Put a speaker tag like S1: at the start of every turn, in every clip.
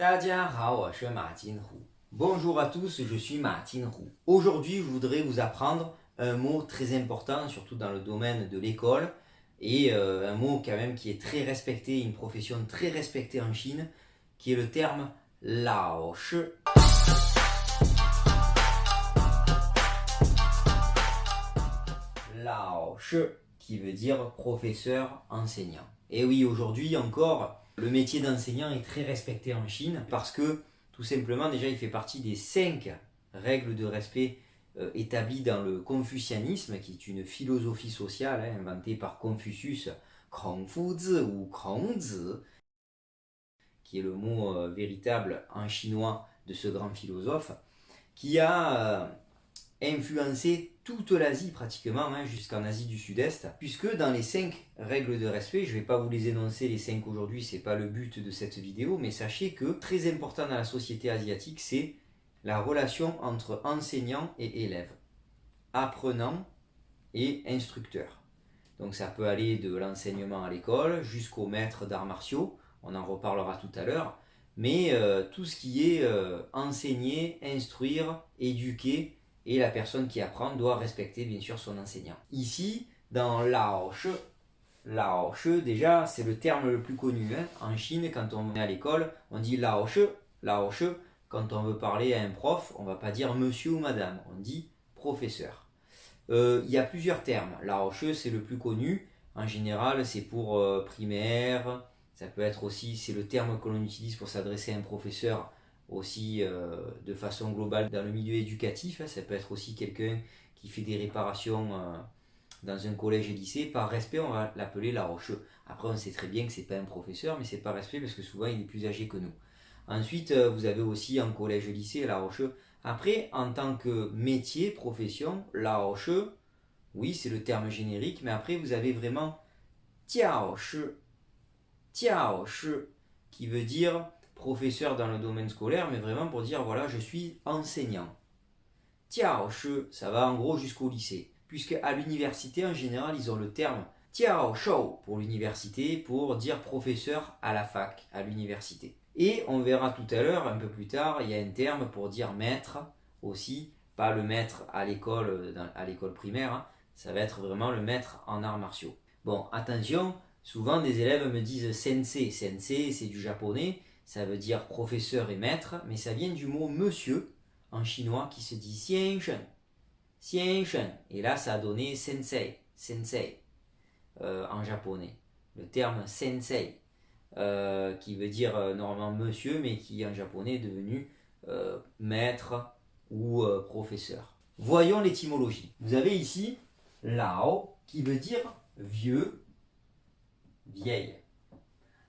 S1: 大家好，我是马金虎。Bonjour à tous, je suis Ma Jinhu. Aujourd'hui, je voudrais vous apprendre un mot très important, surtout dans le domaine de l'école, et un mot quand même qui est très respecté, une profession très respectée en Chine, qui est le terme Lao Shi. Lao Shi, qui veut dire professeur, enseignant. Et oui, aujourd'hui encore, le métier d'enseignant est très respecté en Chine parce que tout simplement déjà il fait partie des 5 règles de respect établies dans le confucianisme, qui est une philosophie sociale inventée par Confucius, Kongfuzi ou Kongzi, qui est le mot véritable en chinois de ce grand philosophe, qui a influencé toute l'Asie pratiquement, jusqu'en Asie du Sud-Est, puisque dans les 5 règles de respect, je ne vais pas vous les énoncer les 5 aujourd'hui, c'est pas le but de cette vidéo, mais sachez que très important dans la société asiatique, c'est la relation entre enseignant et élève, apprenant et instructeur. Donc ça peut aller de l'enseignement à l'école jusqu'au maître d'arts martiaux, on en reparlera tout à l'heure, mais tout ce qui est enseigner, instruire, éduquer, et la personne qui apprend doit respecter bien sûr son enseignant. Ici, dans Lao Shi, déjà c'est le terme le plus connu. En Chine, quand on est à l'école, on dit Lao Shi. Quand on veut parler à un prof, on ne va pas dire monsieur ou madame, on dit professeur. Il y a plusieurs termes. Lao Shi, c'est le plus connu. En général, c'est pour primaire. Ça peut être aussi, c'est le terme que l'on utilise pour s'adresser à un professeur aussi de façon globale dans le milieu éducatif. Ça peut être aussi quelqu'un qui fait des réparations dans un collège et lycée. Par respect, on va l'appeler Lao Shi. Après, on sait très bien que c'est pas un professeur, mais c'est par respect parce que souvent il est plus âgé que nous. Ensuite, vous avez aussi en collège et lycée Lao Shi. Après, en tant que métier, profession, Lao Shi, oui, c'est le terme générique, mais après vous avez vraiment Jiao Shi, qui veut dire professeur dans le domaine scolaire, mais vraiment pour dire voilà, je suis enseignant. Jiao Shi, ça va en gros jusqu'au lycée, puisque à l'université en général ils ont le terme Jiao Shou pour l'université, pour dire professeur à la fac, à l'université. Et on verra tout à l'heure, un peu plus tard, il y a un terme pour dire maître aussi, pas le maître à l'école primaire, ça va être vraiment le maître en arts martiaux. Bon, attention, souvent des élèves me disent sensei. Sensei, c'est du japonais, ça veut dire professeur et maître, mais ça vient du mot monsieur en chinois qui se dit xianshen. Et là, ça a donné sensei en japonais. Le terme sensei, qui veut dire normalement monsieur, mais qui en japonais est devenu maître ou professeur. Voyons l'étymologie. Vous avez ici Lao, qui veut dire vieux, vieille.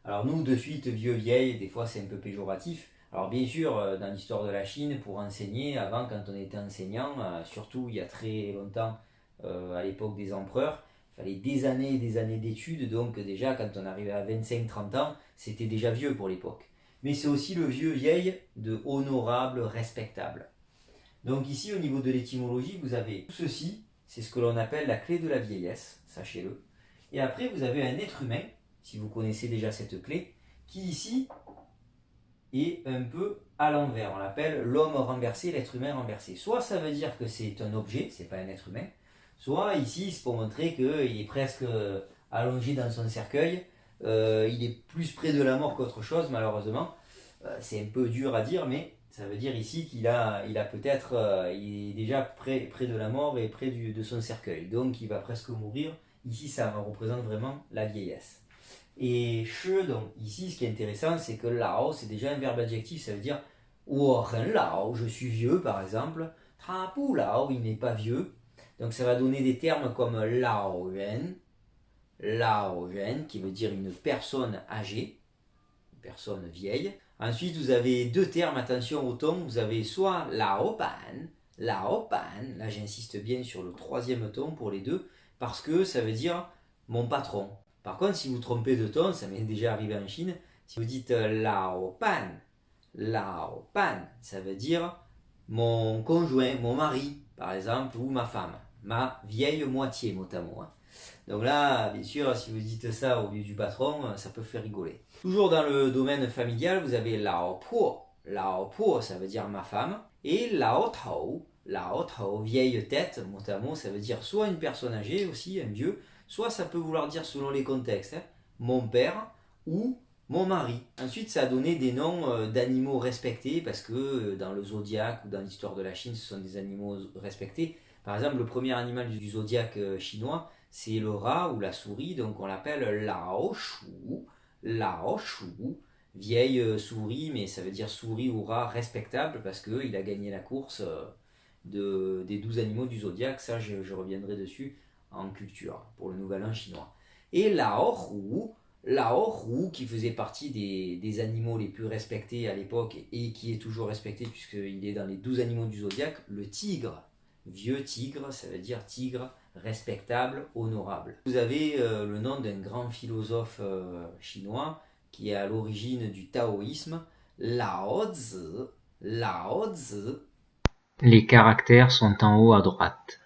S1: Alors nous, de suite, vieux, vieille, des fois c'est un peu péjoratif. Alors bien sûr, dans l'histoire de la Chine, pour enseigner, avant quand on était enseignant, surtout il y a très longtemps, à l'époque des empereurs, il fallait des années et des années d'études, donc déjà quand on arrivait à 25-30 ans, c'était déjà vieux pour l'époque. Mais c'est aussi le vieux, vieille de honorable, respectable. Donc ici, au niveau de l'étymologie, vous avez tout ceci, c'est ce que l'on appelle la clé de la vieillesse, sachez-le. Et après, vous avez un être humain, si vous connaissez déjà cette clé, qui ici est un peu à l'envers. On l'appelle l'homme renversé, l'être humain renversé. Soit ça veut dire que c'est un objet, c'est pas un être humain, soit ici c'est pour montrer qu'il est presque allongé dans son cercueil, il est plus près de la mort qu'autre chose malheureusement. C'est un peu dur à dire, mais ça veut dire ici qu'il a peut-être, il est déjà près de la mort et près de son cercueil. Donc il va presque mourir. Ici ça représente vraiment la vieillesse. Et Shi, donc ici ce qui est intéressant, c'est que Lao c'est déjà un verbe adjectif, ça veut dire Wo hen Lao, je suis vieux par exemple. Ta bu Lao, il n'est pas vieux. Donc ça va donner des termes comme Lao Yuan, qui veut dire une personne âgée, une personne vieille. Ensuite vous avez 2 termes, attention au ton, vous avez soit Lao Ban, là j'insiste bien sur le 3e ton pour les deux, parce que ça veut dire mon patron. Par contre, si vous trompez de ton, ça m'est déjà arrivé en Chine, si vous dites Lao Pan, ça veut dire mon conjoint, mon mari, par exemple, ou ma femme, ma vieille moitié, mot à mot. Donc là, bien sûr, si vous dites ça au lieu du patron, ça peut faire rigoler. Toujours dans le domaine familial, vous avez Lao Po. Lao Po, ça veut dire ma femme. Et Lao Tao, vieille tête, mot à mot, ça veut dire soit une personne âgée aussi, un vieux, soit ça peut vouloir dire selon les contextes, mon père ou mon mari. Ensuite, ça a donné des noms d'animaux respectés parce que dans le zodiaque ou dans l'histoire de la Chine, ce sont des animaux respectés. Par exemple, le premier animal du zodiaque chinois, c'est le rat ou la souris, donc on l'appelle Lao Shu. Lao Shu, vieille souris, mais ça veut dire souris ou rat respectable parce qu'il a gagné la course des 12 animaux du zodiaque. Ça, je reviendrai dessus en culture pour le nouvel an chinois. Et Lao Hu, qui faisait partie des animaux les plus respectés à l'époque et qui est toujours respecté puisqu'il est dans les 12 animaux du zodiaque, le tigre. Vieux tigre, ça veut dire tigre respectable, honorable. Vous avez le nom d'un grand philosophe chinois qui est à l'origine du taoïsme, Lao Tzu. Lao Tzu.
S2: Les caractères sont en haut à droite.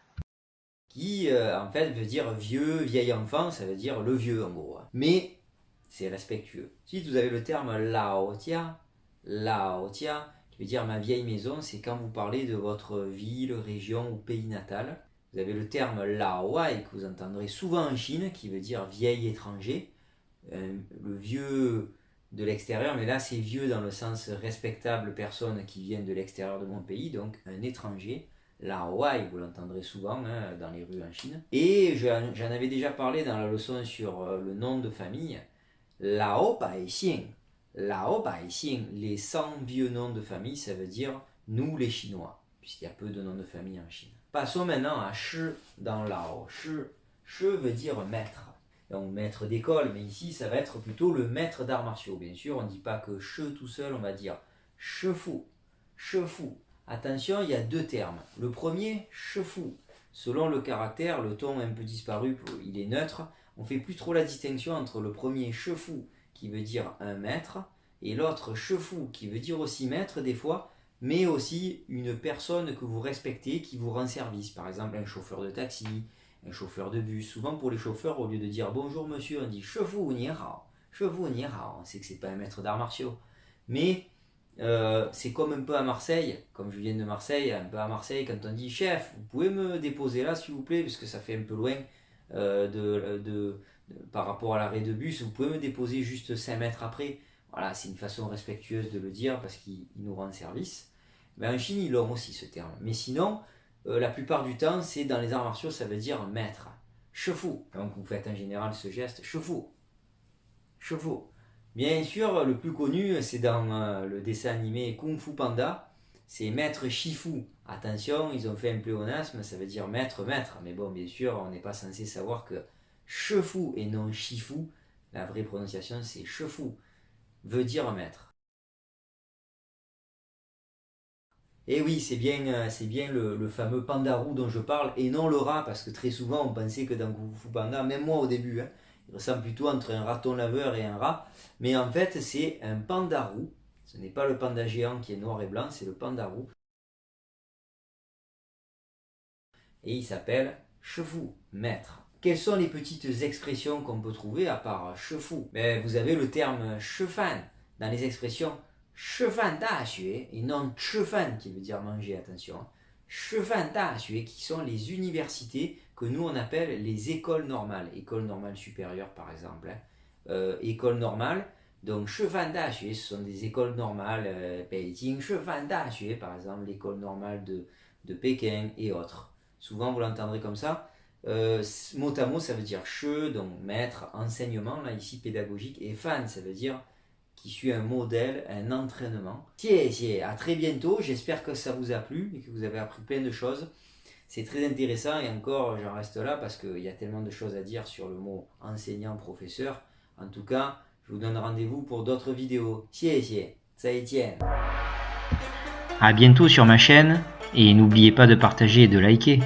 S1: Qui en fait veut dire vieux, vieil enfant, ça veut dire le vieux en gros. Mais c'est respectueux. Ensuite, vous avez le terme Lao Tia, qui veut dire ma vieille maison, c'est quand vous parlez de votre ville, région ou pays natal. Vous avez le terme Lao Wai que vous entendrez souvent en Chine, qui veut dire vieil étranger, le vieux de l'extérieur, mais là c'est vieux dans le sens respectable, personne qui vient de l'extérieur de mon pays, donc un étranger. Lao Wai, vous l'entendrez souvent dans les rues en Chine. Et j'en avais déjà parlé dans la leçon sur le nom de famille, Lao Bai Xing. Lao Bai Xing, les 100 vieux noms de famille, ça veut dire nous les Chinois, puisqu'il y a peu de noms de famille en Chine. Passons maintenant à Shi dans Lao. Shi veut dire maître. Donc maître d'école, mais ici ça va être plutôt le maître d'arts martiaux. Bien sûr, on ne dit pas que Shi tout seul, on va dire Shifu. Shifu. Attention, il y a deux termes. Le premier, Shifu. Selon le caractère, le ton un peu disparu, il est neutre. On ne fait plus trop la distinction entre le premier Shifu, qui veut dire un maître, et l'autre Shifu, qui veut dire aussi maître des fois, mais aussi une personne que vous respectez, qui vous rend service. Par exemple, un chauffeur de taxi, un chauffeur de bus. Souvent pour les chauffeurs, au lieu de dire bonjour monsieur, on dit Shifu ni hao. Shifu ni hao. On sait que c'est pas un maître d'arts martiaux. Mais c'est comme un peu à Marseille, comme je viens de Marseille, un peu à Marseille, quand on dit chef, vous pouvez me déposer là s'il vous plaît, parce que ça fait un peu loin par rapport à l'arrêt de bus, vous pouvez me déposer juste 5 mètres après. Voilà, c'est une façon respectueuse de le dire parce qu'il nous rend service. Mais en Chine, ils l'ont aussi ce terme. Mais sinon, la plupart du temps, c'est dans les arts martiaux, ça veut dire maître. Shifu. Donc vous faites en général ce geste, Shifu. Shifu. Bien sûr, le plus connu, c'est dans le dessin animé Kung Fu Panda. C'est maître Shifu. Attention, ils ont fait un pléonasme, ça veut dire maître. Mais bon, bien sûr, on n'est pas censé savoir que Shifu et non Shifu, la vraie prononciation c'est Shifu, veut dire maître. Et oui, c'est bien le fameux pandarou dont je parle, et non le rat, parce que très souvent on pensait que dans Kung Fu Panda, même moi au début, il ressemble plutôt entre un raton laveur et un rat, mais en fait c'est un pandarou. Ce n'est pas le panda géant qui est noir et blanc, c'est le pandarou. Et il s'appelle Shifu, maître. Quelles sont les petites expressions qu'on peut trouver à part Shifu? Vous avez le terme Shifan dans les expressions Shifan Da Xue et non Shifan qui veut dire manger, attention. Shifan Da Xue qui sont les universités que nous on appelle les écoles normales. École normale supérieure par exemple. École normale. Donc Shifan Da Xue, ce sont des écoles normales. Beijing Shifan Da Xue par exemple, l'école normale de Pékin et autres. Souvent vous l'entendrez comme ça. Mot à mot ça veut dire che, donc maître, enseignement, là ici pédagogique, et fan ça veut dire qui suit un modèle, un entraînement. À très bientôt, j'espère que ça vous a plu et que vous avez appris plein de choses. C'est très intéressant et encore j'en reste là parce qu'il y a tellement de choses à dire sur le mot enseignant, professeur. En tout cas, je vous donne rendez-vous pour d'autres vidéos. 再见.
S2: À bientôt sur ma chaîne et n'oubliez pas de partager et de liker.